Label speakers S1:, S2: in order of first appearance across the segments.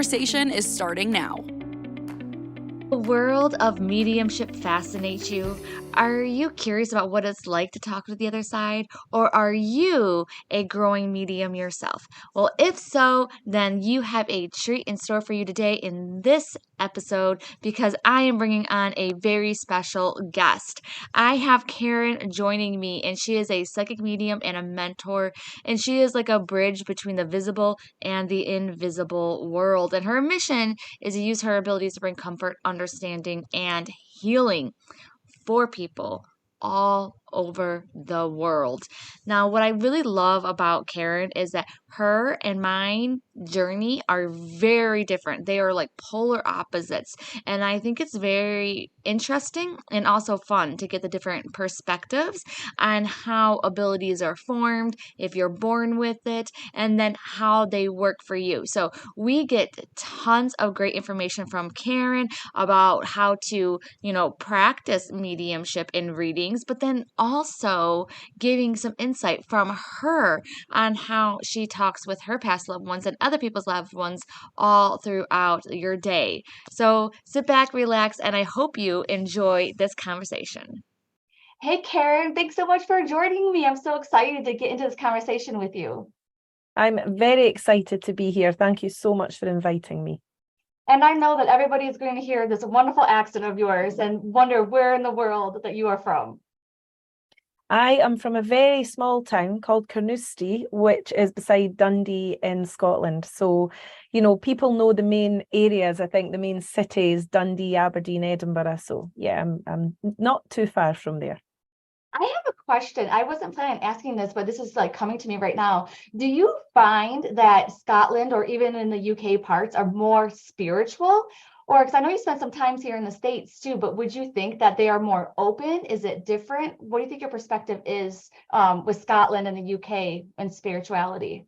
S1: conversation is starting now.
S2: The world of mediumship fascinates you? Are you curious about what it's like to talk to the other side? Or are you a growing medium yourself? Well, if so, then you have a treat in store for you today in this episode because I am bringing on a very special guest. I have Karen joining me, and she is a psychic medium and a mentor, and she is like a bridge between the visible and the invisible world. And her mission is to use her abilities to bring comfort, understanding, and healing for people all over the world. Now, what I really love about Karen is that her and mine journey are very different. They are like polar opposites. And I think it's very interesting and also fun to get the different perspectives on how abilities are formed, if you're born with it, and then how they work for you. So we get tons of great information from Karen about how to, practice mediumship in readings, but then also giving some insight from her on how she talks with her past loved ones and other people's loved ones all throughout your day. So sit back, relax, and I hope you enjoy this conversation.
S3: Hey, Karen, thanks so much for joining me. I'm so excited to get into this conversation with you.
S4: I'm very excited to be here. Thank you so much for inviting me.
S3: And I know that everybody is going to hear this wonderful accent of yours and wonder where in the world that you are from.
S4: I am from a very small town called Carnoustie, which is beside Dundee in Scotland. So, people know the main areas, I think the main cities, Dundee, Aberdeen, Edinburgh. So yeah, I'm not too far from there.
S3: I have a question. I wasn't planning on asking this, but this is like coming to me right now. Do you find that Scotland or even in the UK parts are more spiritual? Or because I know you spent some time here in the States too, but would you think that they are more open? Is it different? What do you think your perspective is with Scotland and the UK and spirituality?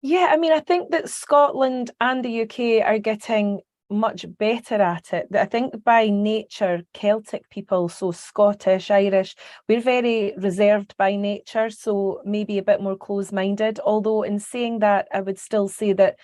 S4: Yeah, I think that Scotland and the UK are getting much better at it. I think by nature, Celtic people, so Scottish, Irish, we're very reserved by nature, so maybe a bit more close-minded. Although in saying that, I would still say that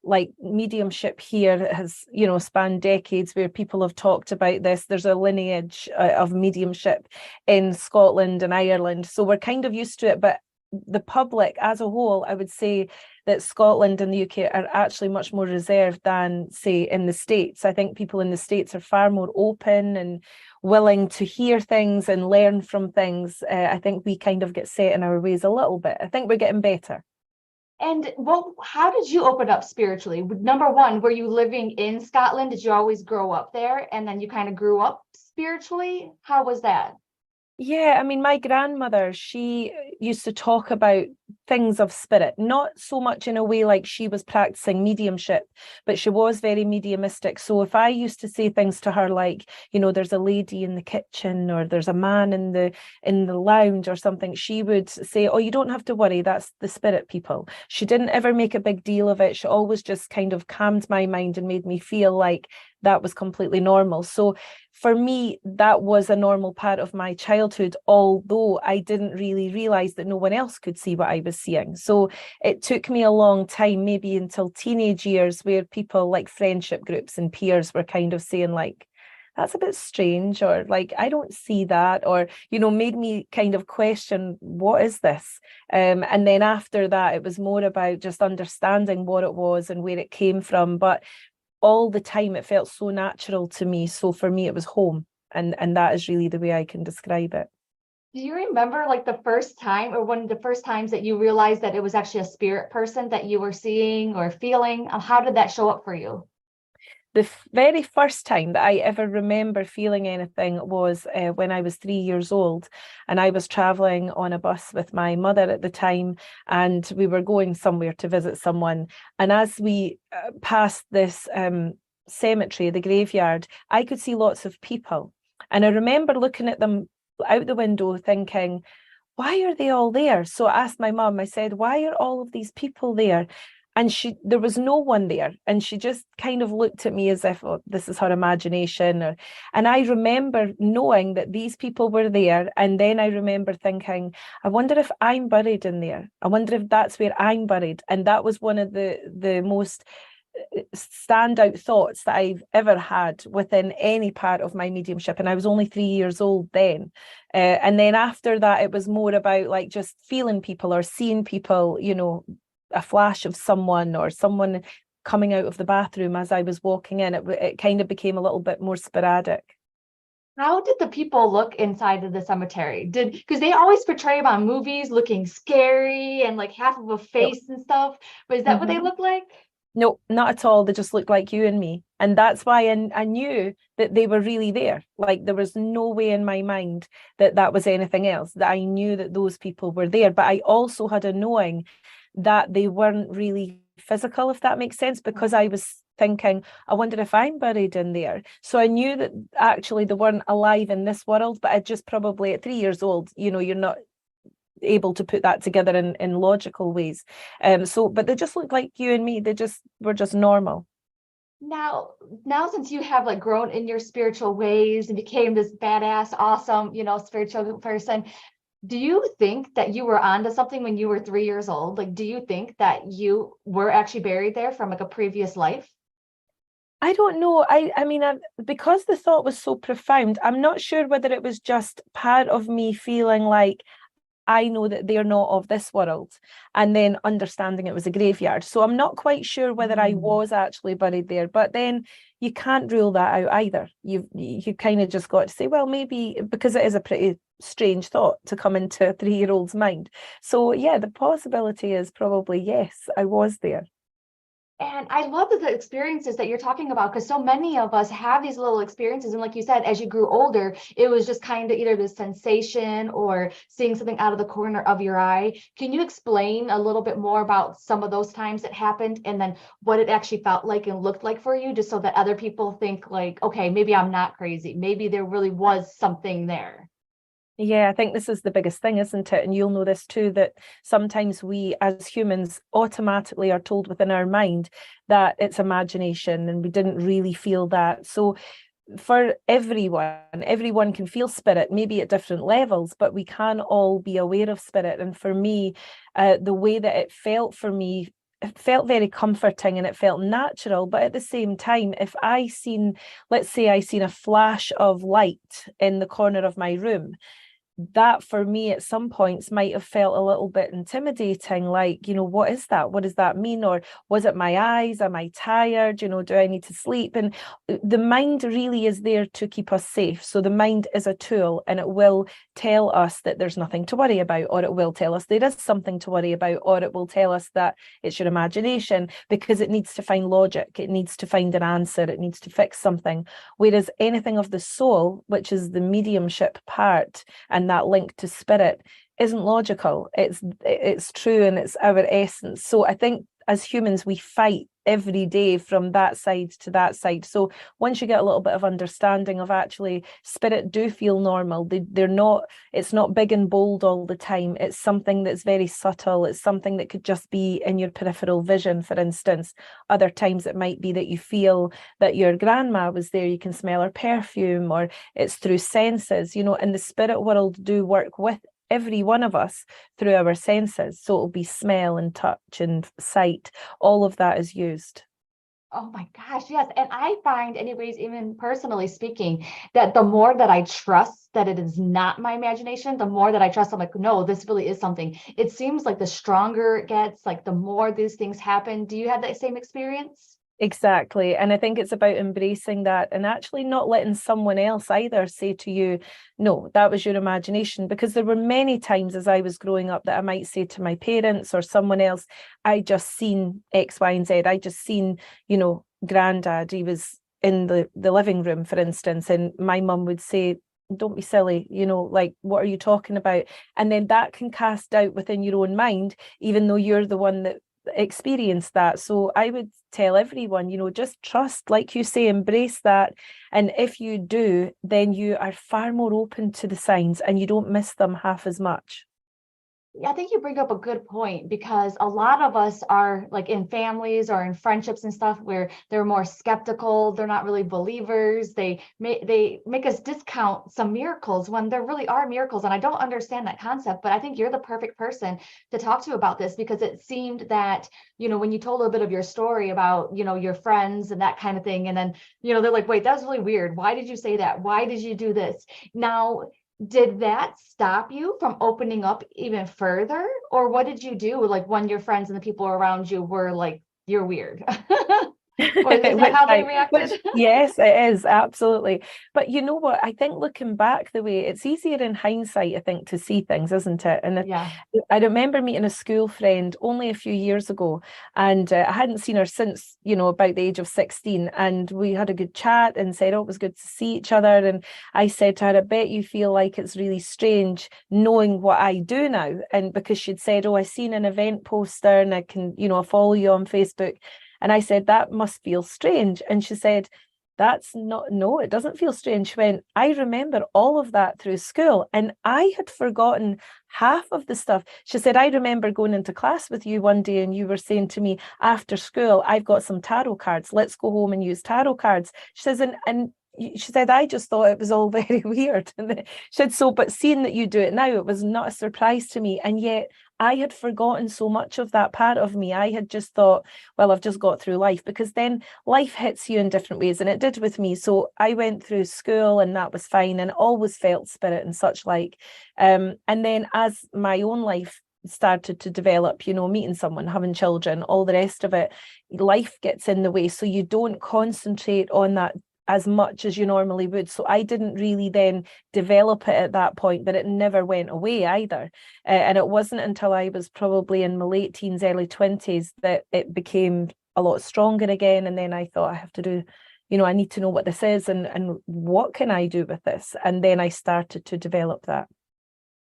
S4: like mediumship here has, spanned decades where people have talked about this. There's a lineage of mediumship in Scotland and Ireland. So we're kind of used to it, but the public as a whole, I would say that Scotland and the UK are actually much more reserved than, say, in the States. I think people in the States are far more open and willing to hear things and learn from things. I think we kind of get set in our ways a little bit. I think we're getting better.
S3: And how did you open up spiritually? Number one, were you living in Scotland? Did you always grow up there and then you kind of grew up spiritually? How was that?
S4: Yeah, my grandmother, she used to talk about things of spirit, not so much in a way like she was practicing mediumship, but she was very mediumistic. So if I used to say things to her like, there's a lady in the kitchen or there's a man in the lounge or something, she would say, oh, you don't have to worry, that's the spirit people. She didn't ever make a big deal of it. She always just kind of calmed my mind and made me feel like that was completely normal. So for me, that was a normal part of my childhood, although I didn't really realize that no one else could see what I was seeing. So it took me a long time, maybe until teenage years, where people like friendship groups and peers were kind of saying like, that's a bit strange, or like, I don't see that, or, made me kind of question, what is this? And then after that, it was more about just understanding what it was and where it came from. But all the time it felt so natural to me. So for me, it was home. And that is really the way I can describe it.
S3: Do you remember like the first time or one of the first times that you realized that it was actually a spirit person that you were seeing or feeling? How did that show up for you?
S4: The very first time that I ever remember feeling anything was when I was 3 years old, and I was traveling on a bus with my mother at the time, and we were going somewhere to visit someone. And as we passed this cemetery, the graveyard, I could see lots of people. And I remember looking at them out the window thinking, why are they all there? So I asked my mum, I said, why are all of these people there? And there was no one there. And she just kind of looked at me as if, oh, this is her imagination. And I remember knowing that these people were there. And then I remember thinking, I wonder if I'm buried in there. I wonder if that's where I'm buried. And that was one of the most standout thoughts that I've ever had within any part of my mediumship, and I was only 3 years old then. And then after that, it was more about like just feeling people or seeing people, you know, a flash of someone or someone coming out of the bathroom as I was walking in. It kind of became a little bit more sporadic.
S3: How did the people look inside of the cemetery? Because they always portray them on movies looking scary and like half of a face and stuff. But is that what they look like?
S4: No, not at all. They just look like you and me. And that's why I knew that they were really there. Like there was no way in my mind that that was anything else, that I knew that those people were there. But I also had a knowing that they weren't really physical, if that makes sense, because I was thinking, I wonder if I'm buried in there. So I knew that actually they weren't alive in this world, but I just probably at 3 years old, you know, you're not able to put that together in logical ways. But they just look like you and me. They just were just normal.
S3: Now, since you have like grown in your spiritual ways and became this badass, awesome, spiritual person, do you think that you were onto something when you were 3 years old? Like, do you think that you were actually buried there from like a previous life?
S4: I don't know. I mean, because the thought was so profound, I'm not sure whether it was just part of me feeling like I know that they're not of this world, and then understanding it was a graveyard. So I'm not quite sure whether I was actually buried there, but then you can't rule that out either. You kind of just got to say, well, maybe, because it is a pretty strange thought to come into a 3-year-old's mind. So yeah, the possibility is probably yes, I was there.
S3: And I love the experiences that you're talking about, because so many of us have these little experiences. And like you said, as you grew older, it was just kind of either this sensation or seeing something out of the corner of your eye. Can you explain a little bit more about some of those times that happened and then what it actually felt like and looked like for you, just so that other people think like, okay, maybe I'm not crazy. Maybe there really was something there.
S4: Yeah, I think this is the biggest thing, isn't it? And you'll know this too, that sometimes we as humans automatically are told within our mind that it's imagination and we didn't really feel that. So for everyone can feel spirit, maybe at different levels, but we can all be aware of spirit. And for me, the way that it felt for me, it felt very comforting and it felt natural. But at the same time, if let's say I seen a flash of light in the corner of my room, that for me at some points might have felt a little bit intimidating, like, what is that? What does that mean? Or was it my eyes? Am I tired? Do I need to sleep? And the mind really is there to keep us safe. So the mind is a tool, and it will tell us that there's nothing to worry about, or it will tell us there is something to worry about, or it will tell us that it's your imagination, because it needs to find logic, it needs to find an answer, it needs to fix something. Whereas anything of the soul, which is the mediumship part, and that link to spirit, isn't logical. It's true, and it's our essence. So I think as humans we fight every day from that side to that side. So once you get a little bit of understanding of actually spirit do feel normal, it's not big and bold all the time. It's something that's very subtle. It's something that could just be in your peripheral vision, for instance. Other times it might be that you feel that your grandma was there, you can smell her perfume, or it's through senses, and the spirit world do work with every one of us through our senses. So it'll be smell and touch and sight. All of that is used.
S3: Oh my gosh, yes. And I find, anyways, even personally speaking, that the more that I trust that it is not my imagination, the more that I trust, I'm like, no, this really is something. It seems like the stronger it gets, like the more these things happen. Do you have that same experience?
S4: Exactly. And I think it's about embracing that and actually not letting someone else either say to you, no, that was your imagination. Because there were many times as I was growing up that I might say to my parents or someone else, I just seen X, Y, and Z. I just seen, granddad, he was in the living room, for instance, and my mum would say, don't be silly, like, what are you talking about? And then that can cast doubt within your own mind, even though you're the one that experience that. So I would tell everyone, just trust, like you say, embrace that. And if you do, then you are far more open to the signs and you don't miss them half as much.
S3: Yeah, I think you bring up a good point, because a lot of us are like in families or in friendships and stuff where they're more skeptical. They're not really believers. They make us discount some miracles when there really are miracles. And I don't understand that concept, but I think you're the perfect person to talk to about this, because it seemed that, when you told a bit of your story about, your friends and that kind of thing, and then, they're like, wait, that was really weird. Why did you say that? Why did you do this? Now, did that stop you from opening up even further? Or what did you do, like, when your friends and the people around you were like, you're weird? Or is that
S4: Which
S3: how they
S4: I,
S3: reacted?
S4: which yes, it is absolutely. But you know what? I think looking back the way it's easier in hindsight, I think, to see things, isn't it? And
S3: Yeah.
S4: I remember meeting a school friend only a few years ago, and I hadn't seen her since, about the age of 16. And we had a good chat and said, oh, it was good to see each other. And I said to her, I bet you feel like it's really strange knowing what I do now. And because she'd said, oh, I seen an event poster and I can, I follow you on Facebook. And I said, that must feel strange. And she said, no, it doesn't feel strange. She went, I remember all of that through school. And I had forgotten half of the stuff. She said, I remember going into class with you one day and you were saying to me, after school, I've got some tarot cards. Let's go home and use tarot cards. She says, and she said, I just thought it was all very weird. And she said, but seeing that you do it now, it was not a surprise to me. And yet I had forgotten so much of that part of me. I had just thought, well, I've just got through life, because then life hits you in different ways, and it did with me. So I went through school and that was fine, and always felt spirit and such like. And then as my own life started to develop, meeting someone, having children, all the rest of it, life gets in the way. So you don't concentrate on that as much as you normally would. So I didn't really then develop it at that point, but it never went away either. And it wasn't until I was probably in my late teens, early 20s that it became a lot stronger again. And then I thought, I have to do, I need to know what this is and what can I do with this? And then I started to develop that.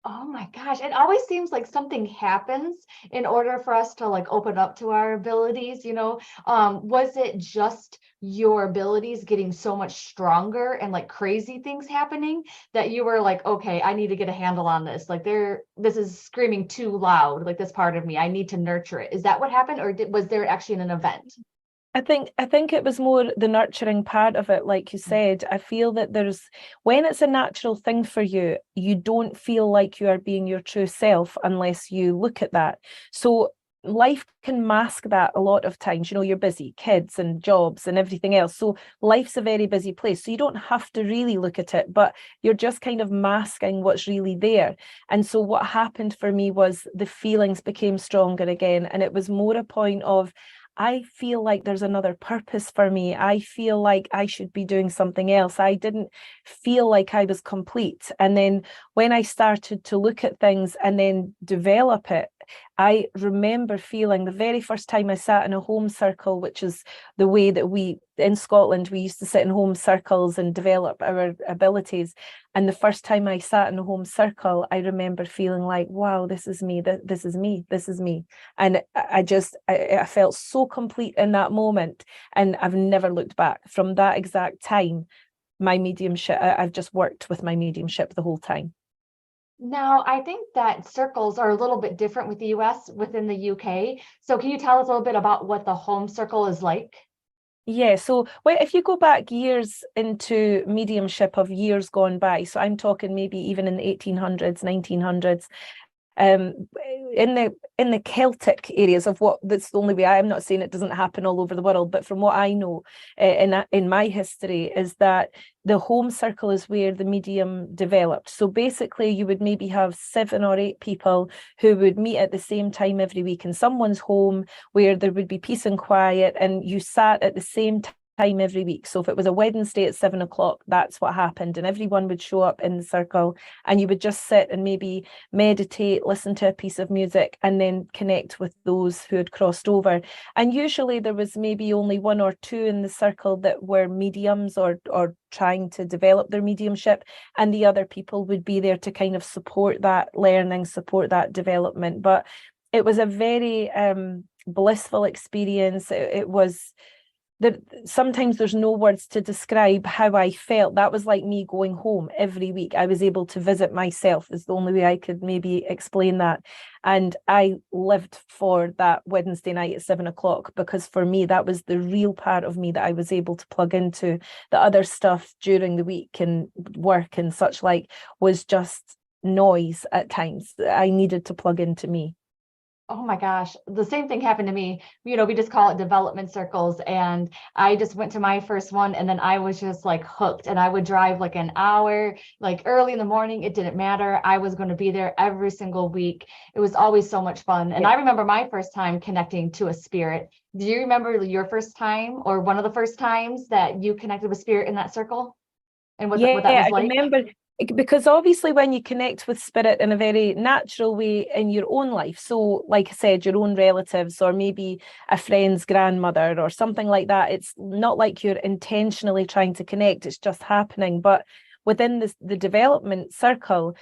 S3: Oh my gosh. It always seems like something happens in order for us to like open up to our abilities, was it just your abilities getting so much stronger and like crazy things happening that you were like, okay, I need to get a handle on this. Like this is screaming too loud, like this part of me, I need to nurture it. Is that what happened? Or was there actually an event?
S4: I think it was more the nurturing part of it. Like you said, I feel that when it's a natural thing for you, you don't feel like you are being your true self unless you look at that. So life can mask that a lot of times. You're busy, kids and jobs and everything else. So life's a very busy place. So you don't have to really look at it, but you're just kind of masking what's really there. And so what happened for me was the feelings became stronger again. And it was more a point of, I feel like there's another purpose for me. I feel like I should be doing something else. I didn't feel like I was complete. And then when I started to look at things and then develop it, I remember feeling the very first time I sat in a home circle, which is the way that in Scotland, we used to sit in home circles and develop our abilities. And the first time I sat in a home circle, I remember feeling like, wow, this is me, this is me, this is me. And I felt so complete in that moment. And I've never looked back from that exact time. My mediumship, I've just worked with my mediumship the whole time.
S3: Now, I think that circles are a little bit different with the US within the UK. So can you tell us a little bit about what the home circle is like?
S4: Yeah, so if you go back years into mediumship of years gone by, so I'm talking maybe even in the 1800s, 1900s, in the Celtic areas of that's the only way. I'm not saying it doesn't happen all over the world, but from what I know in my history is that the home circle is where the medium developed. So basically you would maybe have 7 or 8 people who would meet at the same time every week in someone's home where there would be peace and quiet, and you sat at the same time every week. So if it was a Wednesday at 7 o'clock, that's what happened. And everyone would show up in the circle and you would just sit and maybe meditate, listen to a piece of music, and then connect with those who had crossed over. And usually there was maybe only 1 or 2 in the circle that were mediums or trying to develop their mediumship. And the other people would be there to kind of support that learning, support that development. But it was a very blissful experience. It was sometimes there's no words to describe how I felt. That was like me going home every week. I was able to visit myself, is the only way I could maybe explain that. And I lived for that Wednesday night at 7 o'clock, because for me, that was the real part of me that I was able to plug into. The other stuff during the week and work and such like was just noise at times. I needed to plug into me.
S3: Oh my gosh, the same thing happened to me. We just call it development circles. And I just went to my first one, and then I was just like hooked. And I would drive like an hour, like early in the morning. It didn't matter. I was going to be there every single week. It was always so much fun. And I remember my first time connecting to a spirit. Do you remember your first time, or one of the first times that you connected with spirit in that circle? And what that was
S4: I
S3: like?
S4: remember, because obviously when you connect with spirit in a very natural way in your own life, so like I said, your own relatives or maybe a friend's grandmother or something like that, it's not like you're intentionally trying to connect, it's just happening. But within the development circle,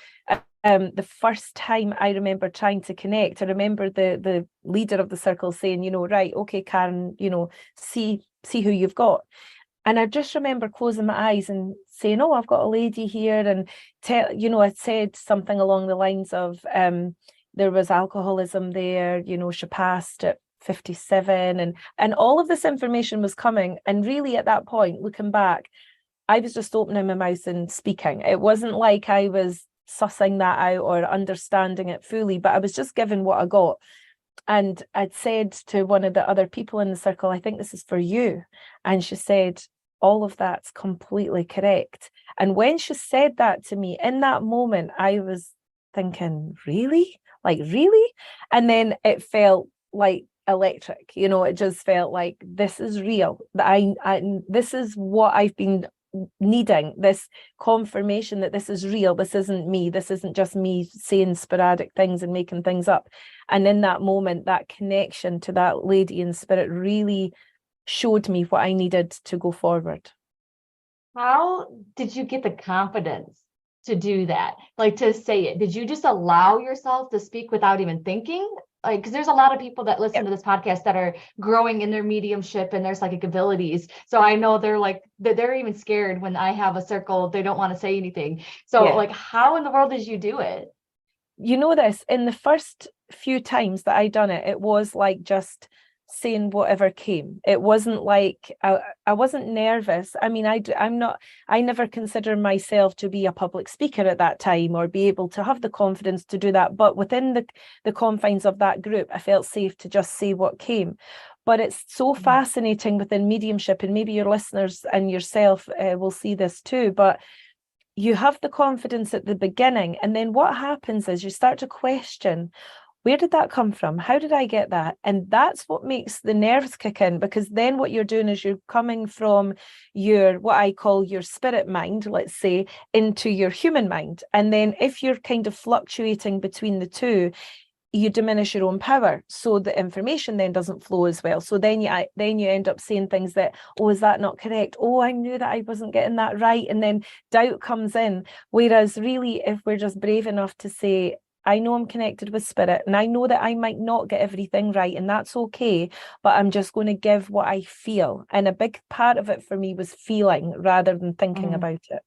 S4: the first time I remember trying to connect, I remember the leader of the circle saying, right, okay, Karen, see who you've got. And I just remember closing my eyes and saying, "Oh, I've got a lady here," and I said something along the lines of, there was alcoholism there. She passed at 57, and all of this information was coming. And really, at that point, looking back, I was just opening my mouth and speaking. It wasn't like I was sussing that out or understanding it fully, but I was just given what I got. And I'd said to one of the other people in the circle, "I think this is for you." And she said, "All of that's completely correct." And when she said that to me, in that moment, I was thinking, really? Like, really? And then it felt like electric. It just felt like, this is real. This is what I've been needing, this confirmation that this is real. This isn't me. This isn't just me saying sporadic things and making things up. And in that moment, that connection to that lady in spirit really showed me what I needed to go forward.
S3: How did you get the confidence to do that? Like, to say it? Did you just allow yourself to speak without even thinking? Like, because there's a lot of people that listen to this podcast that are growing in their mediumship and their psychic abilities. So I know they're even scared when I have a circle. They don't want to say anything. So like, how in the world did you do it?
S4: This, in the first few times that I done it, it was like just saying whatever came. It wasn't like I wasn't nervous. I mean, I never consider myself to be a public speaker at that time or be able to have the confidence to do that. But within the confines of that group, I felt safe to just say what came. But it's so fascinating within mediumship, and maybe your listeners and yourself will see this too. But you have the confidence at the beginning, and then what happens is you start to question, where did that come from? How did I get that? And that's what makes the nerves kick in, because then what you're doing is you're coming from what I call your spirit mind, let's say, into your human mind. And then if you're kind of fluctuating between the two, you diminish your own power. So the information then doesn't flow as well. So then you end up saying things that, "Oh, is that not correct? Oh, I knew that I wasn't getting that right." And then doubt comes in. Whereas really, if we're just brave enough to say, "I know I'm connected with spirit, and I know that I might not get everything right, and that's okay, but I'm just going to give what I feel." And a big part of it for me was feeling rather than thinking about it.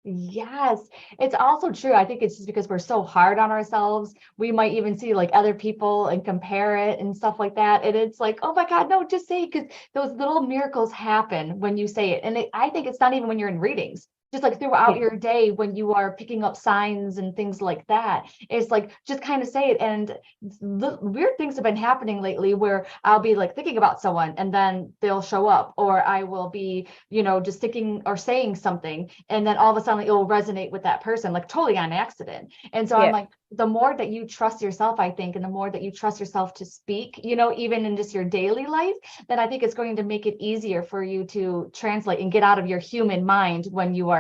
S3: Yes, it's also true. I think it's just because we're so hard on ourselves. We might even see like other people and compare it and stuff like that. And it's like, oh my God, no, just say it, because those little miracles happen when you say it. And I think it's not even when you're in readings. Just like throughout your day when you are picking up signs and things like that. It's like, just kind of say it. And weird things have been happening lately where I'll be like thinking about someone and then they'll show up, or I will be, just thinking or saying something, and then all of a sudden it will resonate with that person, like totally on accident. And so I'm like, the more that you trust yourself, I think, and the more that you trust yourself to speak, even in just your daily life, then I think it's going to make it easier for you to translate and get out of your human mind when you are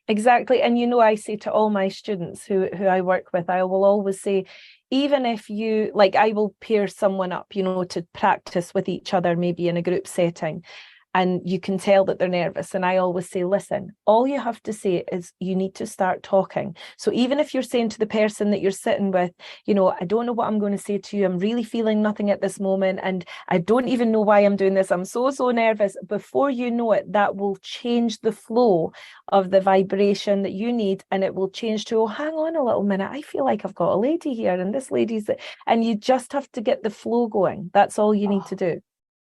S4: Exactly. And I say to all my students who I work with, I will always say, even if you, like, I will pair someone up, to practice with each other, maybe in a group setting. and you can tell that they're nervous. And I always say, listen, all you have to say is you need to start talking. So even if you're saying to the person that you're sitting with, you know, I don't know what I'm going to say to you. I'm really feeling nothing at this moment. And I don't even know why I'm doing this. I'm so nervous. Before you know it, that will change the flow of the vibration that you need. And it will change to, oh, hang on a little minute. I feel like I've got a lady here and this lady's, and you just have to get the flow going. That's all you need to do.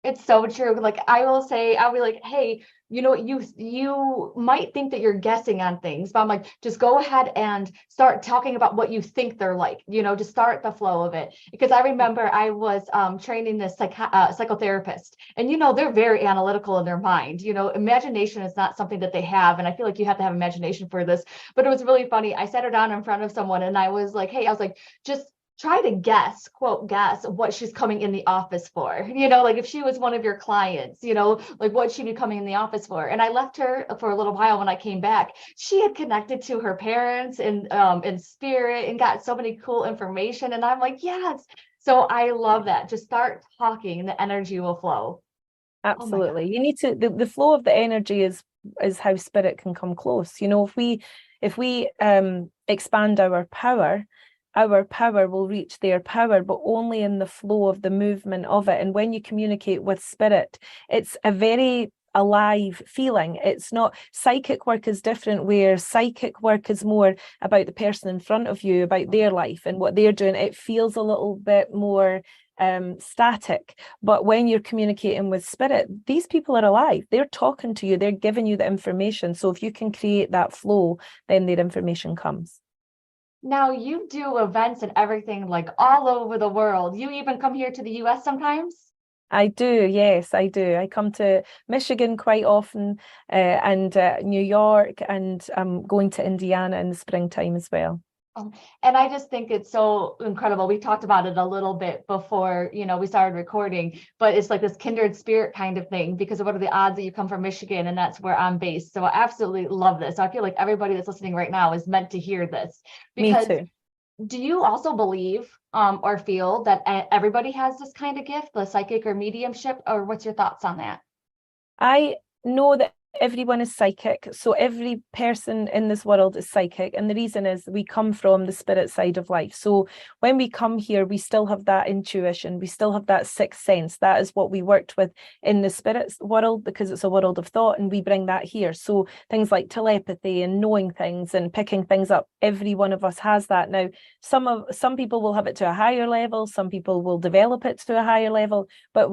S3: It's so true. Like I will say, I'll be like, hey, you know, you might think that you're guessing on things, but I'm like, just go ahead and start talking about what you think they're like, you know, just start the flow of it. Because I remember I was training this psychotherapist, and you know, they're very analytical in their mind. You know, imagination is not something that they have, and I feel like you have to have imagination for this. But it was really funny. I sat her down in front of someone, and I was like, hey, I was like, just try to guess, quote, guess what she's coming in the office for. You know, like if she was one of your clients, you know, like what she'd be coming in the office for. And I left her for a little while. When I came back, she had connected to her parents in spirit and got so many cool information. And I'm like, yes. So I love that. Just start talking and the energy will flow.
S4: Absolutely. You need to, the flow of the energy is how spirit can come close. You know, if we expand our power will reach their power, but only in the flow of the movement of it. And when you communicate with spirit, it's a very alive feeling. It's not, psychic work is different, where psychic work is more about the person in front of you, about their life and what they're doing. It feels a little bit more static. But when you're communicating with spirit, these people are alive. They're talking to you. They're giving you the information. So if you can create that flow, then their information comes.
S3: Now you do events and everything like all over the world. You even come here to the US sometimes?
S4: I do, yes, I do. I come to Michigan quite often, and New York, and I'm going to Indiana in the springtime as well.
S3: And I just think it's so incredible. We talked about it a little bit before, you know, we started recording, but it's like this kindred spirit kind of thing, because of what are the odds that you come from Michigan and that's where I'm based. So I absolutely love this. So I feel like everybody that's listening right now is meant to hear this. Because
S4: Me too.
S3: do you also believe or feel that everybody has this kind of gift, the psychic or mediumship, or what's your thoughts on that?
S4: I know that everyone is psychic. So every person in this world is psychic. And the reason is we come from the spirit side of life. So when we come here, we still have that intuition. We still have that sixth sense. That is what we worked with in the spirit world, because it's a world of thought, and we bring that here. So things like telepathy and knowing things and picking things up, every one of us has that. Now, some people will have it to a higher level. Some people will develop it to a higher level, but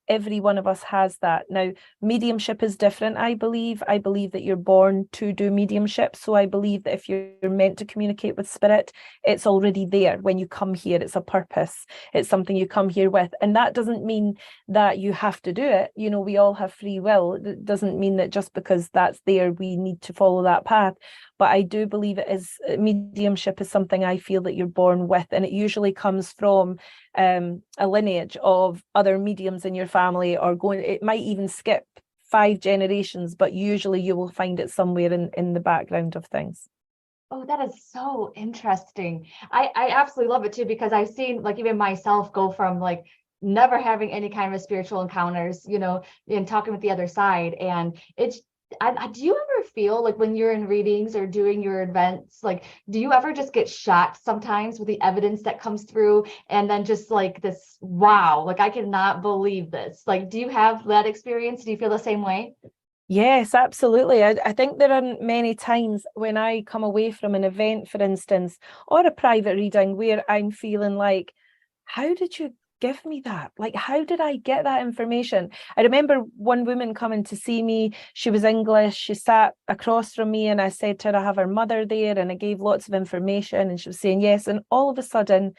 S4: every one of us has that. Now, mediumship is different, I believe. I believe that you're born to do mediumship. So I believe that if you're meant to communicate with spirit, it's already there when you come here. It's a purpose. It's something you come here with. And that doesn't mean that you have to do it. You know, we all have free will. It doesn't mean that just because that's there, we need to follow that path. But I do believe mediumship is something I feel that you're born with, and it usually comes from a lineage of other mediums in your family, or it might even skip 5 generations, but usually you will find it somewhere in the background of things.
S3: Oh, that is so interesting. I absolutely love it too, because I've seen like even myself go from like never having any kind of spiritual encounters, you know, and talking with the other side. And do you ever feel like when you're in readings or doing your events, like, do you ever just get shocked sometimes with the evidence that comes through, and then just like this, wow, like I cannot believe this? Like, do you have that experience? Do you feel the same way?
S4: Yes, absolutely. I think there are many times when I come away from an event, for instance, or a private reading, where I'm feeling like, how did you give me that? Like, how did I get that information? I remember one woman coming to see me. She was English. She sat across from me, and I said to her, I have her mother there, and I gave lots of information, and she was saying yes. And all of a sudden,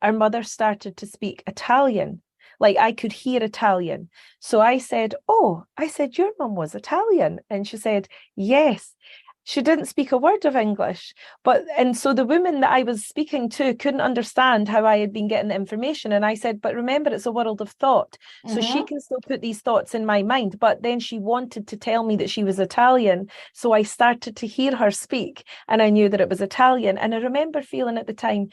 S4: our mother started to speak Italian. Like, I could hear Italian. So I said, your mum was Italian. And she said, yes. She didn't speak a word of English. And so the woman that I was speaking to couldn't understand how I had been getting the information. And I said, but remember, it's a world of thought. So she can still put these thoughts in my mind. But then she wanted to tell me that she was Italian. So I started to hear her speak, and I knew that it was Italian. And I remember feeling at the time,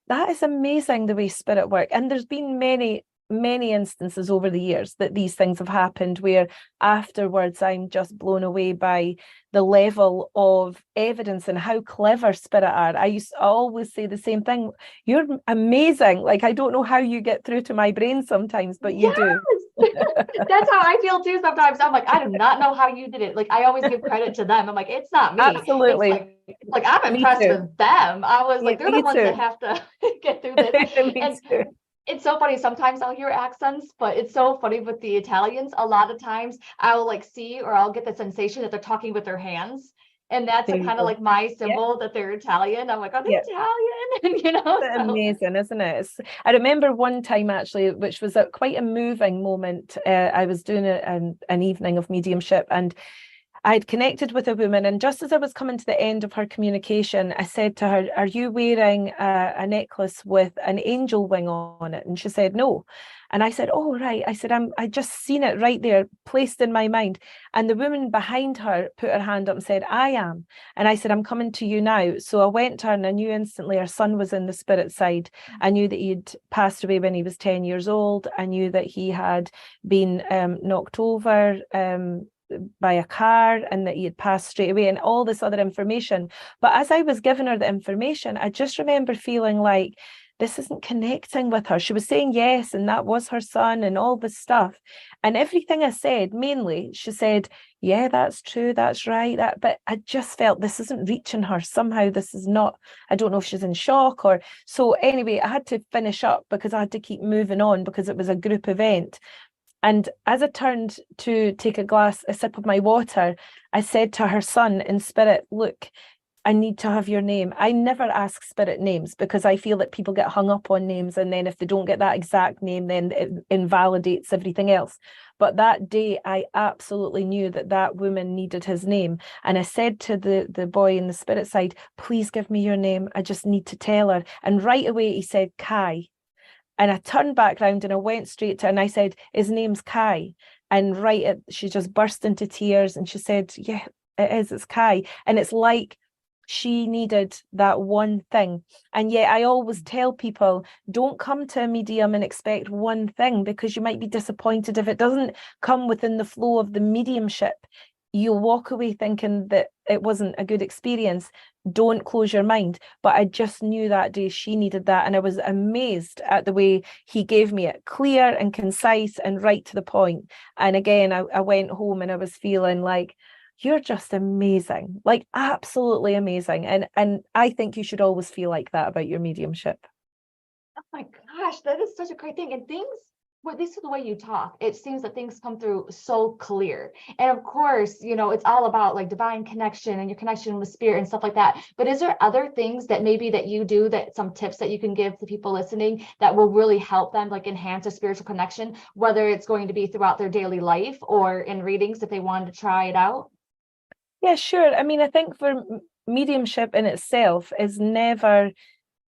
S4: that is amazing, the way spirit work. And there's been many many instances over the years that these things have happened where afterwards I'm just blown away by the level of evidence and how clever spirit are. I always say the same thing. You're amazing. Like, I don't know how you get through to my brain sometimes, but you do.
S3: That's how I feel too sometimes. I'm like, I do not know how you did it. Like, I always give credit to them. I'm like, it's not me.
S4: Absolutely.
S3: It's like I'm
S4: Me
S3: impressed
S4: too.
S3: with them. I was like, they're the
S4: Me
S3: ones that
S4: too.
S3: have to get through this.
S4: Me
S3: And
S4: too.
S3: it's so funny. Sometimes I'll hear accents, but it's so funny with the Italians. A lot of times I'll like see, or I'll get the sensation that they're talking with their hands. And that's
S4: There you
S3: kind of
S4: go.
S3: like my
S4: Yeah.
S3: symbol that they're Italian. I'm like, are they
S4: Yeah.
S3: Italian? You know,
S4: It's
S3: so
S4: amazing, isn't it? I remember one time actually, which was quite a moving moment. I was doing an evening of mediumship, and I'd connected with a woman, and just as I was coming to the end of her communication, I said to her, "Are you wearing a necklace with an angel wing on it?" And she said, "No." And I said, "Oh, right." I said, I just seen it right there, placed in my mind. And the woman behind her put her hand up and said, "I am." And I said, "I'm coming to you now." So I went to her, and I knew instantly her son was in the spirit side. I knew that he'd passed away when he was 10 years old. I knew that he had been knocked over by a car, and that he had passed straight away, and all this other information. But as I was giving her the information, I just remember feeling like this isn't connecting with her. She was saying yes, and that was her son and all this stuff. And everything I said, mainly, she said, "Yeah, that's true, that's right." But I just felt this isn't reaching her. Somehow this is not, I don't know if she's in shock or so. Anyway, I had to finish up because I had to keep moving on because it was a group event. And as I turned to take a sip of my water, I said to her son in spirit, "Look, I need to have your name." I never ask spirit names because I feel that people get hung up on names, and then if they don't get that exact name, then it invalidates everything else. But that day, I absolutely knew that that woman needed his name. And I said to the boy in the spirit side, "Please give me your name. I just need to tell her." And right away, he said, "Kai." And I turned back round and I went straight to her and I said, "His name's Kai." And she just burst into tears and she said, "Yeah, it is, it's Kai." And it's like she needed that one thing. And yet I always tell people, don't come to a medium and expect one thing, because you might be disappointed if it doesn't come within the flow of the mediumship. You'll walk away thinking that it wasn't a good experience. Don't close your mind. But I just knew that day she needed that. And I was amazed at the way he gave me it, clear and concise and right to the point. And again, I went home and I was feeling like, you're just amazing, like absolutely amazing. And I think you should always feel like that about your mediumship.
S3: oh my gosh, that is such a great thing. And things, well, this is the way you talk. It seems that things come through so clear. And of course, you know, it's all about like divine connection and your connection with spirit and stuff like that. But is there other things that maybe that you do, that some tips that you can give to people listening that will really help them like enhance a spiritual connection, whether it's going to be throughout their daily life or in readings if they wanted to try it out?
S4: Yeah, sure. I mean, I think for mediumship in itself is never,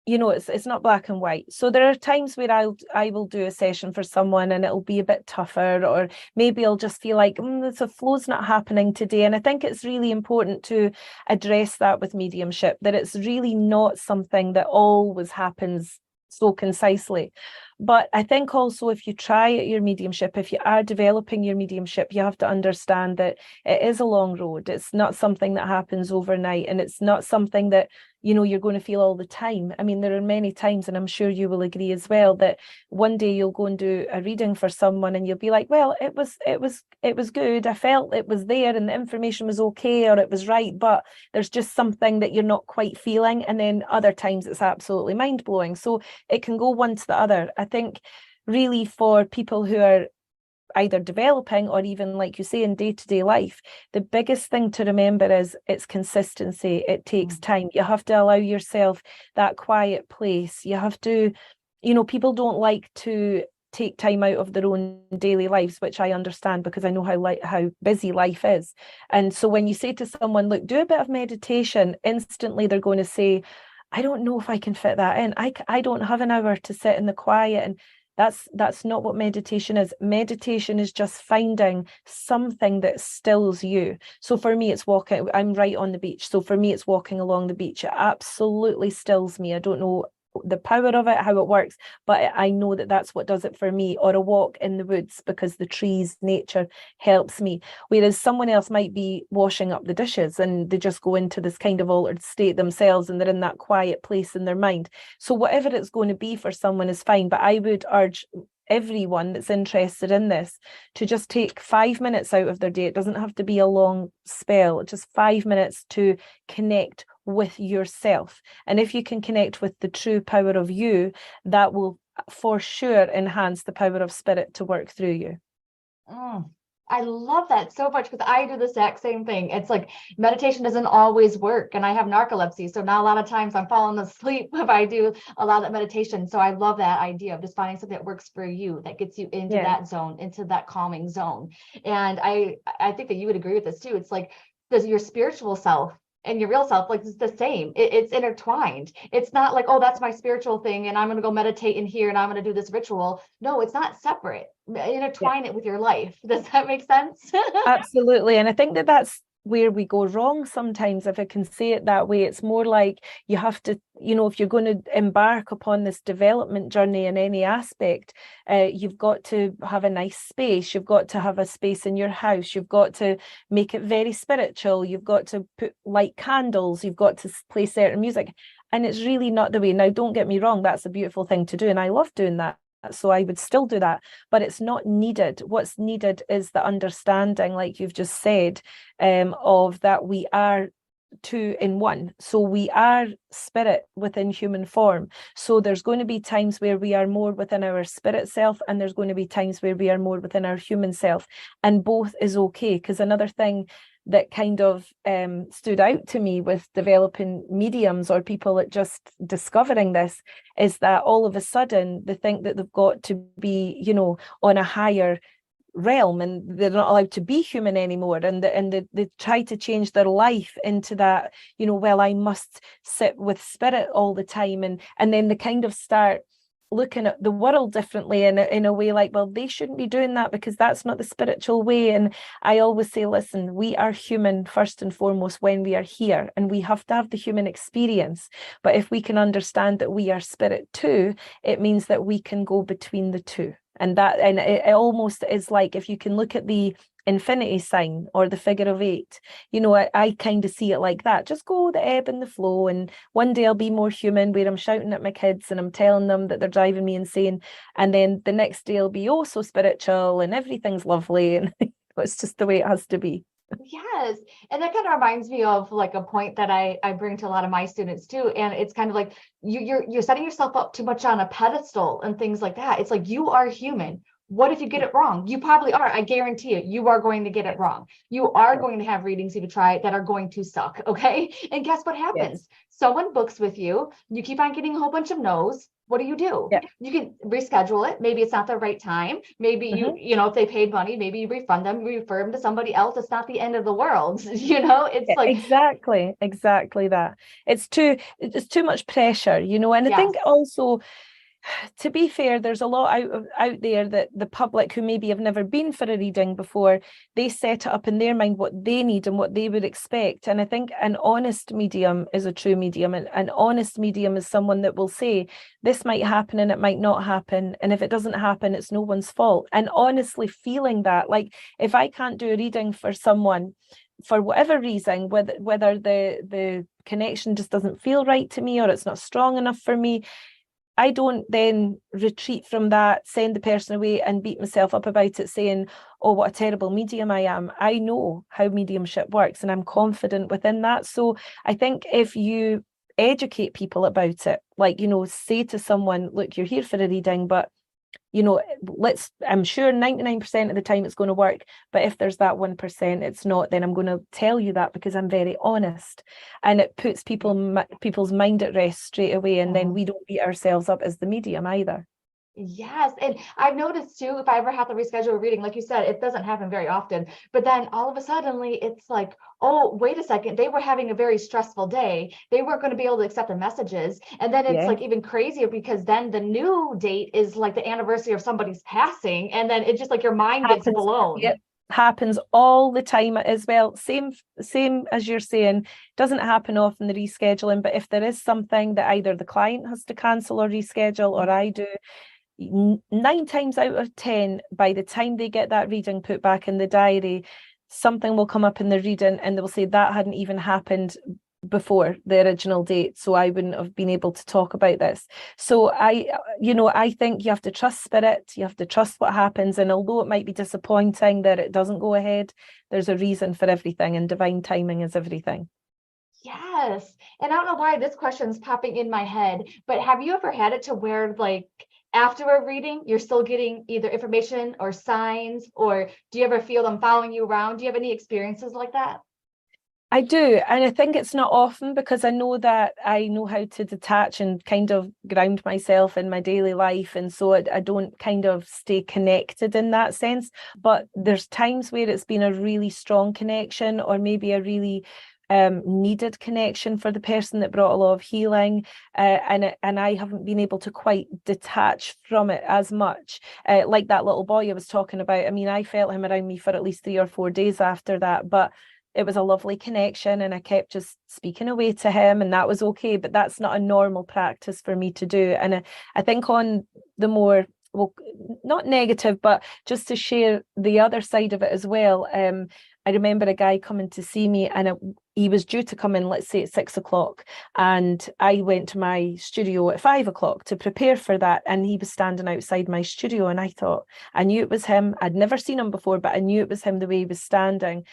S4: it's not black and white. So there are times where I will do a session for someone and it'll be a bit tougher, or maybe I'll just feel like the flow's not happening today. And I think it's really important to address that with mediumship, that it's really not something that always happens so concisely. But I think also if you try at your mediumship, if you are developing your mediumship, you have to understand that it is a long road. It's not something that happens overnight, and it's not something that you're going to feel all the time. I mean, there are many times, and I'm sure you will agree as well, that one day you'll go and do a reading for someone and you'll be like, "Well, it was good. I felt it was there and the information was okay, or it was right, but there's just something that you're not quite feeling." And then other times it's absolutely mind-blowing. So it can go one to the other. I think really for people who are either developing or even, like you say, in day-to-day life, the biggest thing to remember is it's consistency. It takes time. You have to allow yourself that quiet place. You have to, people don't like to take time out of their own daily lives, which I understand because I know how busy life is. And so when you say to someone, "Look, do a bit of meditation," instantly they're going to say, "I don't know if I can fit that in. I don't have an hour to sit in the quiet." And that's not what meditation is. Meditation is just finding something that stills you. So for me, it's walking. I'm right on the beach. So for me, it's walking along the beach. It absolutely stills me. I don't know the power of it, how it works, but I know that that's what does it for me. Or a walk in the woods because the trees, nature helps me. Whereas someone else might be washing up the dishes and they just go into this kind of altered state themselves, and they're in that quiet place in their mind. So whatever it's going to be for someone is fine, but I would urge everyone that's interested in this to just take 5 minutes out of their day. It doesn't have to be a long spell, just 5 minutes to connect with yourself. And if you can connect with the true power of you, that will for sure enhance the power of spirit to work through you.
S3: I love that so much, because I do the exact same thing. It's like meditation doesn't always work, and I have narcolepsy, so now a lot of times I'm falling asleep if I do a lot of meditation. So I love that idea of just finding something that works for you, that gets you into that zone, into that calming zone. And I think that you would agree with this too. It's like, does your spiritual self and your real self, like, it's the same. It's intertwined. It's not like, oh, that's my spiritual thing and I'm going to go meditate in here and I'm going to do this ritual. No, it's not separate. Intertwine it with your life. Does that make sense?
S4: Absolutely. And I think that that's where we go wrong sometimes, if I can say it that way. It's more like you have to, if you're going to embark upon this development journey in any aspect, you've got to have a nice space. You've got to have a space in your house. You've got to make it very spiritual. You've got to light candles. You've got to play certain music. And it's really not the way. Now, don't get me wrong, that's a beautiful thing to do, and I love doing that. So I would still do that, but it's not needed. What's needed is the understanding, like you've just said, of that we are two in one. So we are spirit within human form. So there's going to be times where we are more within our spirit self, and there's going to be times where we are more within our human self, and both is okay. Because another thing that kind of stood out to me with developing mediums, or people that just discovering this, is that all of a sudden they think that they've got to be, on a higher realm, and they're not allowed to be human anymore, and they try to change their life into that, well, I must sit with spirit all the time, and then they kind of start looking at the world differently in a way like, well, they shouldn't be doing that because that's not the spiritual way. And I always say, listen, we are human first and foremost when we are here, and we have to have the human experience. But if we can understand that we are spirit too, it means that we can go between the two. And it almost is like, if you can look at the infinity sign or the figure of 8, I kind of see it like that. Just go the ebb and the flow, and one day I'll be more human, where I'm shouting at my kids and I'm telling them that they're driving me insane, and then the next day I'll be so spiritual and everything's lovely, and it's just the way it has to be.
S3: Yes. And that kind of reminds me of like a point that I bring to a lot of my students too. And it's kind of like you're setting yourself up too much on a pedestal and things like that. It's like, you are human. What if you get it wrong? You probably are. I guarantee it. You are going to get it wrong. You are going to have readings you try that are going to suck. Okay. And guess what happens? Yes. Someone books with you. You keep on getting a whole bunch of no's. What do? Yeah. You can reschedule it. Maybe it's not the right time. Maybe if they paid money, maybe you refund them, refer them to somebody else. It's not the end of the world. It's like
S4: exactly that. It's too much pressure, and I think also, to be fair, there's a lot out there that the public who maybe have never been for a reading before, they set it up in their mind what they need and what they would expect. And I think an honest medium is a true medium. And an honest medium is someone that will say, this might happen and it might not happen. And if it doesn't happen, it's no one's fault. And honestly feeling that, like, if I can't do a reading for someone for whatever reason, whether the connection just doesn't feel right to me or it's not strong enough for me, I don't then retreat from that, send the person away and beat myself up about it, saying, oh, what a terrible medium I am. I know how mediumship works and I'm confident within that. So I think if you educate people about it, like, say to someone, look, you're here for a reading, but I'm sure 99% of the time it's going to work, but if there's that 1% it's not, then I'm going to tell you that because I'm very honest, and it puts people's mind at rest straight away, and then we don't beat ourselves up as the medium either.
S3: Yes. And I've noticed too, if I ever have to reschedule a reading, like you said, it doesn't happen very often, but then all of a sudden it's like, oh, wait a second, they were having a very stressful day. They weren't going to be able to accept the messages. And then it's like even crazier, because then the new date is like the anniversary of somebody's passing. And then it's just like your mind gets blown.
S4: happens all the time as well. Same as you're saying, doesn't happen often, the rescheduling, but if there is something that either the client has to cancel or reschedule, or I do, 9 times out of 10, by the time they get that reading put back in the diary, something will come up in the reading and they will say that hadn't even happened before the original date, so I wouldn't have been able to talk about this. So I think you have to trust spirit, you have to trust what happens, and although it might be disappointing that it doesn't go ahead, there's a reason for everything, and divine timing is everything.
S3: Yes. And I don't know why this question's popping in my head, but have you ever had it to where, like, after a reading, you're still getting either information or signs, or do you ever feel them following you around? Do you have any experiences like that?
S4: I do, and I think it's not often, because I know that I know how to detach and kind of ground myself in my daily life, and so I don't kind of stay connected in that sense. But there's times where it's been a really strong connection, or maybe a really needed connection for the person that brought a lot of healing, and I haven't been able to quite detach from it as much, like that little boy I was talking about. I mean, I felt him around me for at least 3 or 4 days after that, but it was a lovely connection, and I kept just speaking away to him, and that was okay. But that's not a normal practice for me to do. And I think on the more, well, not negative, but just to share the other side of it as well. I remember a guy coming to see me, and he was due to come in, let's say at 6 o'clock, and I went to my studio at 5 o'clock to prepare for that, and he was standing outside my studio, and I thought, I knew it was him. I'd never seen him before, but I knew it was him the way he was standing.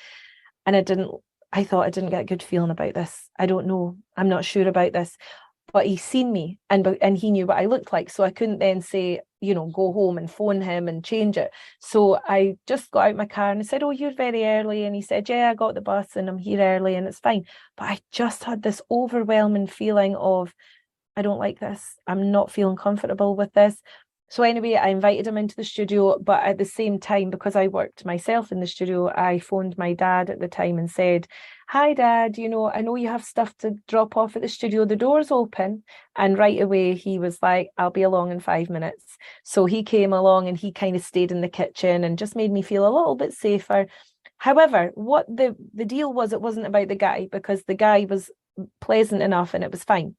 S4: And I thought I didn't get a good feeling about this. I don't know. I'm not sure about this. But he's seen me, and he knew what I looked like. So I couldn't then say, go home and phone him and change it. So I just got out my car and I said, oh, you're very early. And he said, yeah, I got the bus and I'm here early and it's fine. But I just had this overwhelming feeling of, I don't like this. I'm not feeling comfortable with this. So anyway, I invited him into the studio, but at the same time, because I worked myself in the studio, I phoned my dad at the time and said, hi, Dad, I know you have stuff to drop off at the studio. The door's open. And right away, he was like, I'll be along in 5 minutes. So he came along and he kind of stayed in the kitchen and just made me feel a little bit safer. However, what the deal was, it wasn't about the guy, because the guy was pleasant enough and it was fine.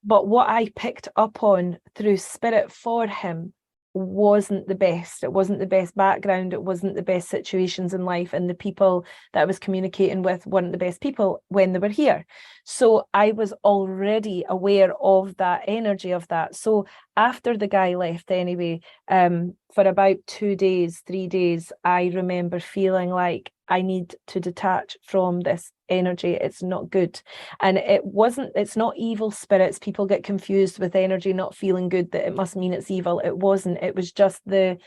S4: But what I picked up on through spirit for him wasn't the best. It wasn't the best background. It wasn't the best situations in life. And the people that I was communicating with weren't the best people when they were here. So I was already aware of that energy of that. So after the guy left anyway, for about 2 days, 3 days, I remember feeling like I need to detach from this energy. It's not good. And it's not evil spirits. People get confused with energy not feeling good, that it must mean it's evil. It wasn't. It was just the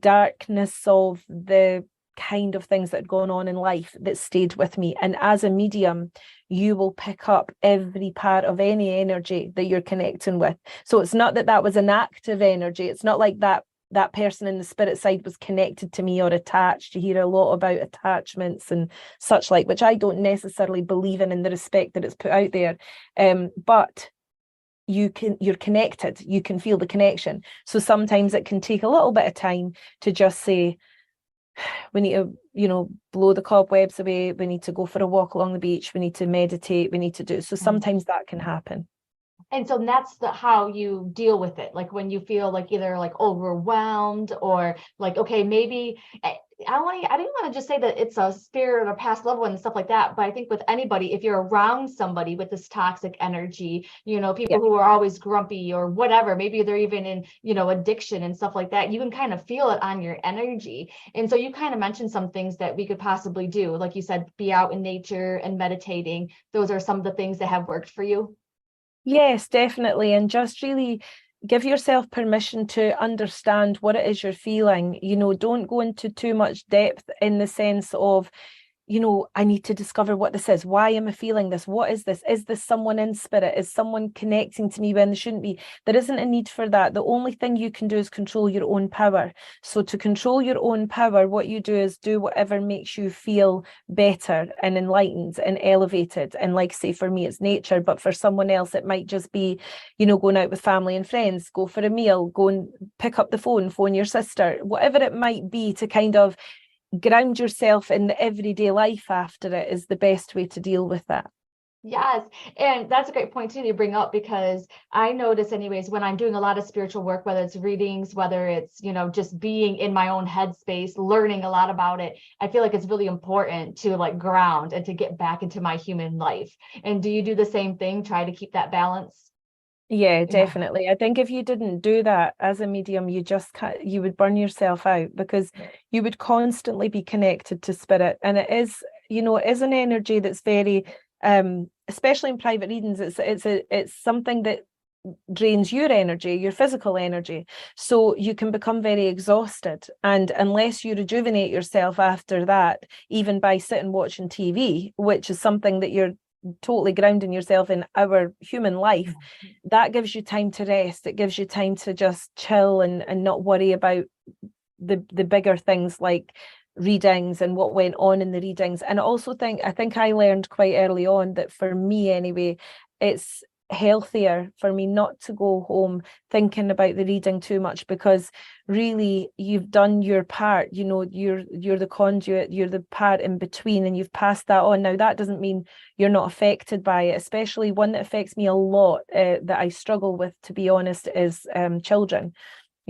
S4: darkness of the kind of things that had gone on in life that stayed with me. And as a medium, you will pick up every part of any energy that you're connecting with. So it's not that was an active energy. It's not like that person in the spirit side was connected to me or attached. You hear a lot about attachments and such like, which I don't necessarily believe in the respect that it's put out there. But you're connected. You can feel the connection. So sometimes it can take a little bit of time to just say, we need to, blow the cobwebs away. We need to go for a walk along the beach. We need to meditate. We need to do. So sometimes that can happen.
S3: And so that's how you deal with it. Like when you feel like either like overwhelmed or like, okay, maybe I didn't want to just say that it's a spirit or past loved one and stuff like that. But I think with anybody, if you're around somebody with this toxic energy, people who are always grumpy or whatever, maybe they're even in, addiction and stuff like that, you can kind of feel it on your energy. And so you kind of mentioned some things that we could possibly do. Like you said, be out in nature and meditating. Those are some of the things that have worked for you.
S4: Yes, definitely. And just really give yourself permission to understand what it is you're feeling. Don't go into too much depth in the sense of, I need to discover what this is. Why am I feeling this? What is this? Is this someone in spirit? Is someone connecting to me when they shouldn't be? There isn't a need for that. The only thing you can do is control your own power. So to control your own power, what you do is do whatever makes you feel better and enlightened and elevated. And like, say, for me, it's nature, but for someone else, it might just be, going out with family and friends, go for a meal, go and pick up the phone your sister, whatever it might be, to kind of ground yourself in the everyday life after it is the best way to deal with that.
S3: Yes. And that's a great point too to bring up, because I notice anyways, when I'm doing a lot of spiritual work, whether it's readings, whether it's, just being in my own headspace, learning a lot about it, I feel like it's really important to like ground and to get back into my human life. And do you do the same thing? Try to keep that balance?
S4: Yeah, definitely. I think if you didn't do that as a medium, you would burn yourself out, because you would constantly be connected to spirit. And it is, it is an energy that's very, especially in private readings, it's something that drains your energy, your physical energy. So you can become very exhausted. And unless you rejuvenate yourself after that, even by sitting watching TV, which is something that you're totally grounding yourself in our human life, that gives you time to rest. It gives you time to just chill and not worry about the bigger things like readings and what went on in the readings. And I think I learned quite early on that, for me anyway, it's healthier for me not to go home thinking about the reading too much, because really you've done your part. You're the conduit, you're the part in between, and you've passed that on. Now that doesn't mean you're not affected by it. Especially one that affects me a lot, that I struggle with, to be honest, is children.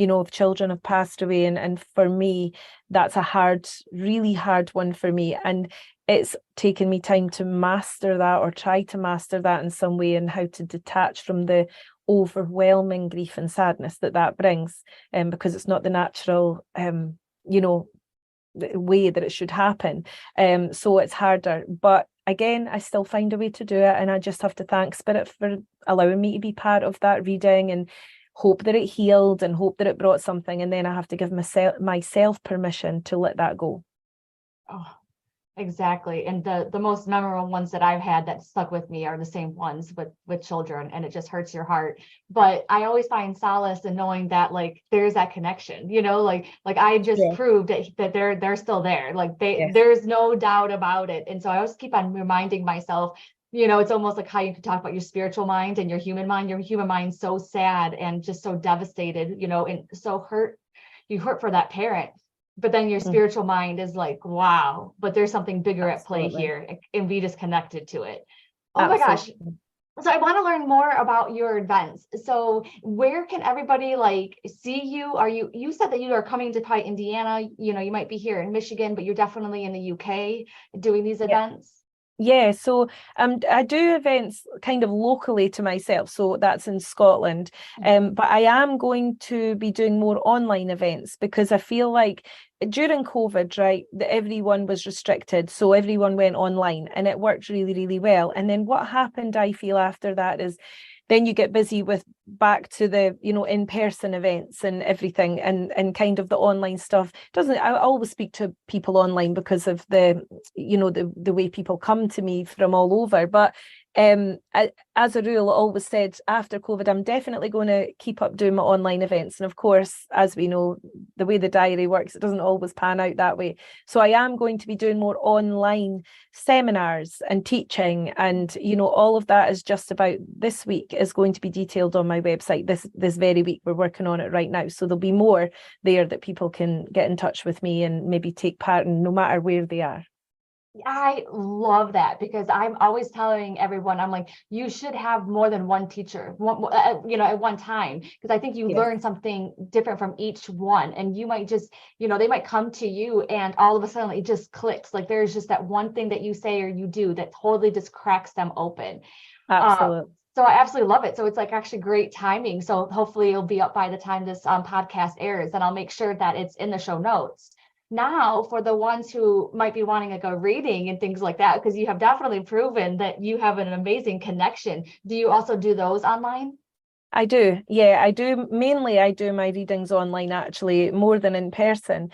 S4: If children have passed away, and for me that's a really hard one for me, and it's taken me time to master that, or try to master that in some way, and how to detach from the overwhelming grief and sadness that brings, because it's not the natural the way that it should happen. So it's harder, but again, I still find a way to do it, and I just have to thank Spirit for allowing me to be part of that reading, and hope that it healed, and hope that it brought something, and then I have to give myself permission to let that go.
S3: Oh, exactly. And the most memorable ones that I've had that stuck with me are the same ones with children, and it just hurts your heart. But I always find solace in knowing that like there's that connection, like I just proved that they're still there. Like there's no doubt about it. And so I always keep on reminding myself, it's almost like how you can talk about your spiritual mind and your human mind. Your human mind's so sad and just so devastated, and so hurt. You hurt for that parent, but then your spiritual mind is like, wow, but there's something bigger at play here, and we just connected to it. Oh my gosh. So I want to learn more about your events. So where can everybody like see you? You said that you are coming to probably Indiana, you might be here in Michigan, but you're definitely in the UK doing these events.
S4: Yeah, so I do events kind of locally to myself, so that's in Scotland. But I am going to be doing more online events, because I feel like during COVID, right, that everyone was restricted, so everyone went online, and it worked really, really well. And then what happened, I feel, after that is then you get busy with back to the in-person events and everything, and kind of the online stuff I always speak to people online because of the the way people come to me from all over, but as a rule, I always said after COVID, I'm definitely going to keep up doing my online events. And of course, as we know, the way the diary works, it doesn't always pan out that way. So I am going to be doing more online seminars and teaching, and all of that is just about this week is going to be detailed on my website this very week. We're working on it right now, so there'll be more there that people can get in touch with me and maybe take part in, no matter where they are.
S3: I love that, because I'm always telling everyone, I'm like, you should have more than one teacher, at one time, because I think you learn something different from each one. And you might just, they might come to you and all of a sudden it just clicks. Like there's just that one thing that you say or you do that totally just cracks them open.
S4: Absolutely.
S3: So I absolutely love it. So it's like actually great timing. So hopefully it'll be up by the time this podcast airs, and I'll make sure that it's in the show notes. Now, for the ones who might be wanting like a reading and things like that, because you have definitely proven that you have an amazing connection. Do you also do those online?
S4: I do. Yeah, I do. Mainly, I do my readings online, actually, more than in person.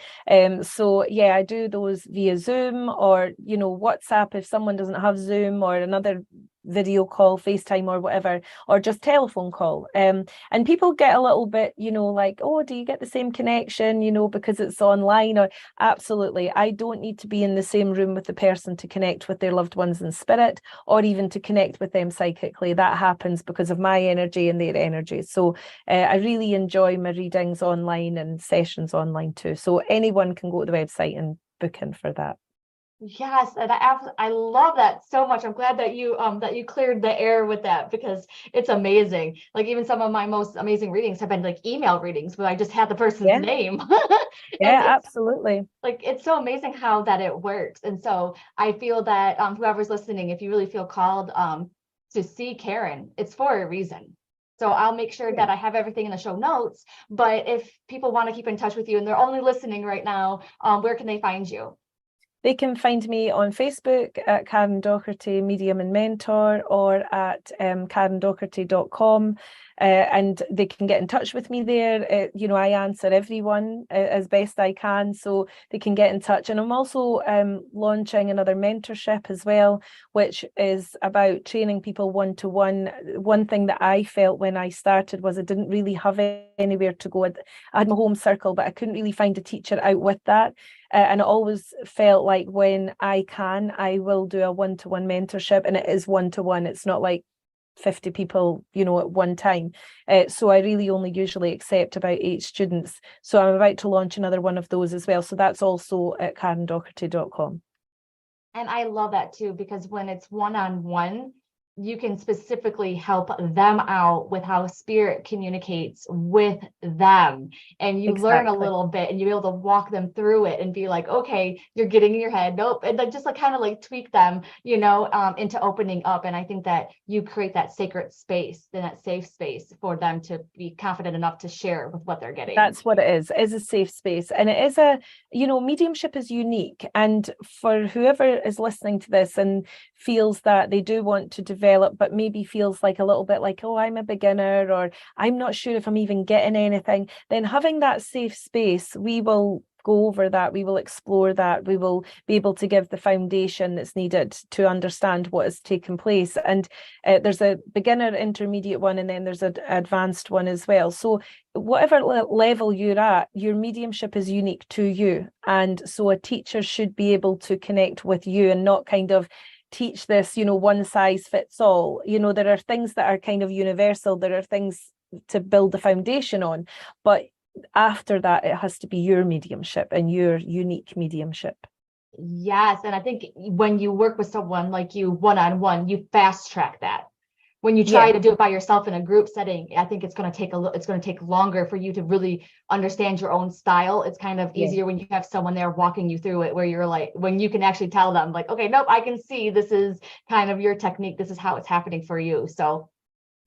S4: So yeah, I do those via Zoom or, WhatsApp if someone doesn't have Zoom, or another video call, FaceTime or whatever, or just telephone call. And people get a little bit, like, oh, do you get the same connection, because it's online? Or absolutely, I don't need to be in the same room with the person to connect with their loved ones in spirit, or even to connect with them psychically. That happens because of my energy and their energy. So I really enjoy my readings online and sessions online too. So anyone can go to the website and book in for that.
S3: Yes, and I love that so much. I'm glad that you cleared the air with that, because it's amazing. Like, even some of my most amazing readings have been like email readings where I just had the person's
S4: Yeah.
S3: name.
S4: Yeah,
S3: And
S4: absolutely.
S3: like, it's so amazing how that it works. And so I feel that whoever's listening, if you really feel called to see Karen, it's for a reason. So I'll make sure that I have everything in the show notes. But if people want to keep in touch with you and they're only listening right now, where can they find you?
S4: They can find me on Facebook at Karen Docherty, Medium and Mentor, or at KarenDocherty.com. And they can get in touch with me there. I answer everyone as best I can, so they can get in touch. And I'm also launching another mentorship as well, which is about training people one-to-one. One thing that I felt when I started was I didn't really have anywhere to go. I had my home circle, but I couldn't really find a teacher out with that. And it always felt like when I will do a one-to-one mentorship, and it is one-to-one. It's not like 50 people, at one time. So I really only usually accept about 8 students. So I'm about to launch another one of those as well. So that's also at KarenDocherty.com.
S3: And I love that too, because when it's one-on-one, you can specifically help them out with how spirit communicates with them. And you learn a little bit, and you're able to walk them through it and be like, okay, you're getting in your head. Nope. And then just like kind of like tweak them, into opening up. And I think that you create that sacred space and that safe space for them to be confident enough to share with what they're getting.
S4: That's what it is. It is a safe space. And it is mediumship is unique. And for whoever is listening to this and feels that they do want to develop, but maybe feels like a little bit like, oh, I'm a beginner, or I'm not sure if I'm even getting anything, then having that safe space, we will go over that, we will explore that, we will be able to give the foundation that's needed to understand what has taken place. And there's a beginner, intermediate one, and then there's an advanced one as well. So whatever level you're at, your mediumship is unique to you. And so a teacher should be able to connect with you and not kind of teach this, one size fits all. There are things that are kind of universal. There are things to build the foundation on, but after that, it has to be your mediumship and your unique mediumship.
S3: Yes. And I think when you work with someone like you one-on-one, you fast track that. When you try to do it by yourself in a group setting, I think it's going to take longer for you to really understand your own style. It's kind of easier when you have someone there walking you through it, where you're like, when you can actually tell them like, okay, nope, I can see this is kind of your technique. This is how it's happening for you. So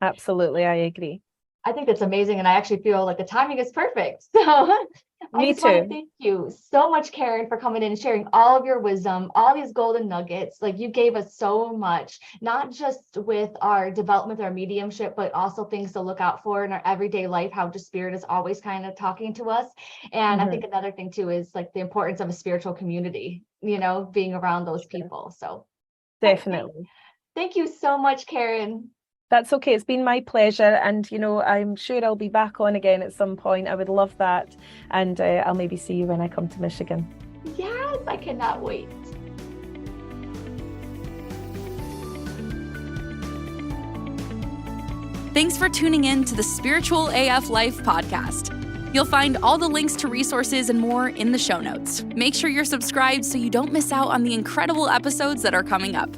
S4: absolutely, I agree.
S3: I think that's amazing. And I actually feel like the timing is perfect. So
S4: Me too.
S3: Want to thank you so much, Karen, for coming in and sharing all of your wisdom, all these golden nuggets. Like, you gave us so much, not just with our development, our mediumship, but also things to look out for in our everyday life, how just spirit is always kind of talking to us. And I think another thing too is like the importance of a spiritual community, being around those people. So
S4: definitely.
S3: Thank you so much, Karen.
S4: That's okay. It's been my pleasure. And, I'm sure I'll be back on again at some point. I would love that. And I'll maybe see you when I come to Michigan.
S3: Yes, I cannot wait.
S1: Thanks for tuning in to the Spiritual AF Life podcast. You'll find all the links to resources and more in the show notes. Make sure you're subscribed so you don't miss out on the incredible episodes that are coming up.